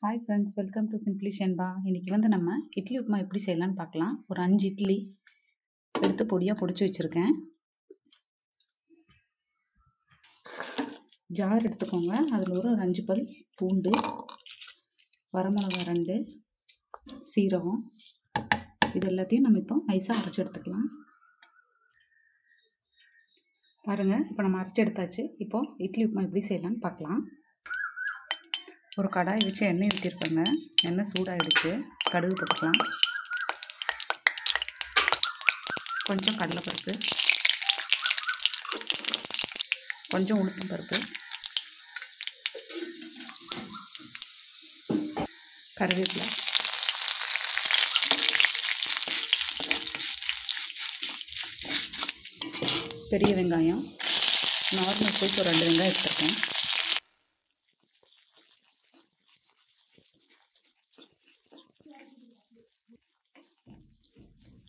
Hi friends, welcome to simply Shenba. இன்றைக்கி வந்து நம்ம இட்லி உப்புமா எப்படி செய்யலான்னு பார்க்கலாம். ஒரு 5 இட்லி எடுத்து பொடியாக பொடிச்சு வச்சுருக்கேன். ஜார் எடுத்துக்கோங்க. அதில் ஒரு 5 பல் பூண்டு, வரமிளகா 2, சீரகம், இது எல்லாத்தையும் நம்ம இப்போ நைஸாக அரைச்சி எடுத்துக்கலாம். பாருங்கள், இப்போ நம்ம அரைச்சி எடுத்தாச்சு. இப்போது இட்லி உப்புமா எப்படி செய்யலான்னு பார்க்கலாம். ஒரு கடாய் வச்சு எண்ணெய் ஊற்றிருப்பாங்க. எண்ணெய் சூடாகிடுச்சு. கடுகு போட்டுக்கலாம். கொஞ்சம் கடலைப்பருப்பு, கொஞ்சம் உளுத்தம் பருப்பு, கருவேப்பிலை, பெரிய வெங்காயம், நார்மல் சைஸ் ஒரு 2 வெங்காயம் எடுத்துருக்கேன்.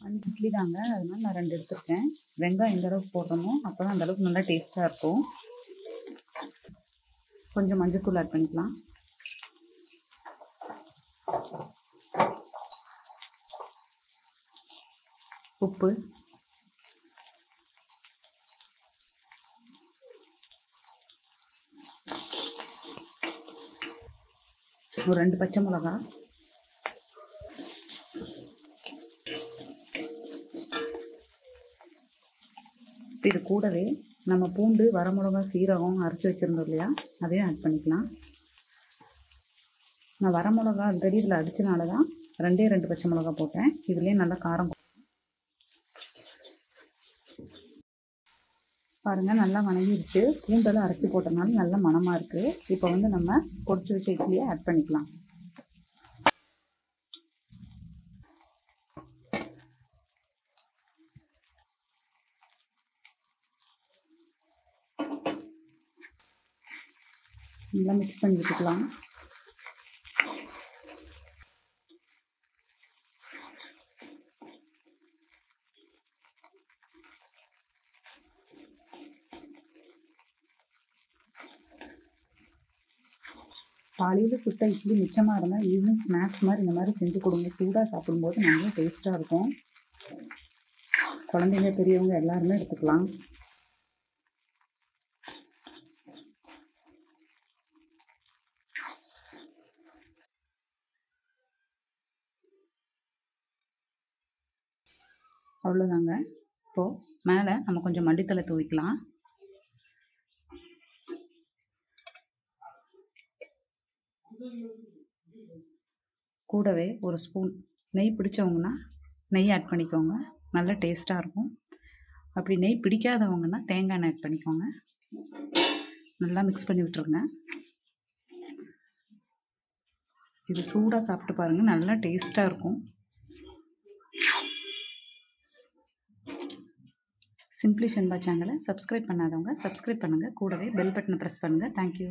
அஞ்சு இட்லி தாங்க, அதனால நான் 2 எடுத்துருக்கேன். வெங்காயம் எந்த அளவுக்கு போடுறோமோ அப்போ தான் அந்தளவுக்கு நல்லா டேஸ்ட்டாக இருக்கும். கொஞ்சம் மஞ்சள்தூள் ஆட் பண்ணிக்கலாம். உப்பு, ஒரு 2 பச்சை மிளகா, இது கூடவே நம்ம பூண்டு, வரமிளகா, சீரகம் அரைச்சி வச்சுருந்தோம் இல்லையா, அதையும் ஆட் பண்ணிக்கலாம். நான் வரமிளகா ஆல்ரெடி இதில் அடிச்சனால தான் 2 பச்சை மிளகா போட்டேன். இதுலேயே நல்லா காரம். பாருங்கள், நல்லா வணங்கிடுச்சு. பூண்டெல்லாம் அரைச்சி போட்டனால நல்ல மணமாக இருக்குது. இப்போ வந்து நம்ம பொடிச்சு வச்ச இட்லியை ஆட் பண்ணிக்கலாம். நல்லா மிக்ஸ் பண்ணி விட்டுக்கலாம். காலையில் சுட்ட இட்லி மிச்சமாக இருந்தால் ஈவினிங் ஸ்நாக்ஸ் மாதிரி இந்த மாதிரி செஞ்சு கொடுங்க. சூடாக சாப்பிடும்போது நல்லா டேஸ்ட்டாக இருக்கும். குழந்தைங்க, பெரியவங்க எல்லாருமே எடுத்துக்கலாம். அவ்வளோதாங்க. இப்போது மேலே நம்ம கொஞ்சம் மல்லித்தலை தூவிக்கலாம். கூடவே ஒரு ஸ்பூன் நெய் பிடிச்சவங்கன்னா நெய் ஆட் பண்ணிக்கோங்க. நல்ல டேஸ்ட்டாக இருக்கும். அப்படி நெய் பிடிக்காதவங்கன்னா தேங்காய் எண்ணெய் ஆட் பண்ணிக்கோங்க. நல்லா மிக்ஸ் பண்ணி விட்டுருங்க. இது சூடாக சாப்பிட்டு பாருங்கள், நல்லா டேஸ்ட்டாக இருக்கும். சிம்பிளி ஷென்பா சேனலை சப்ஸ்கிரைப் பண்ணாதவங்க சப்ஸ்கிரைப் பண்ணுங்கள். கூடவே பெல் பட்டனை ப்ரெஸ் பண்ணுங்கள். தேங்க்யூ.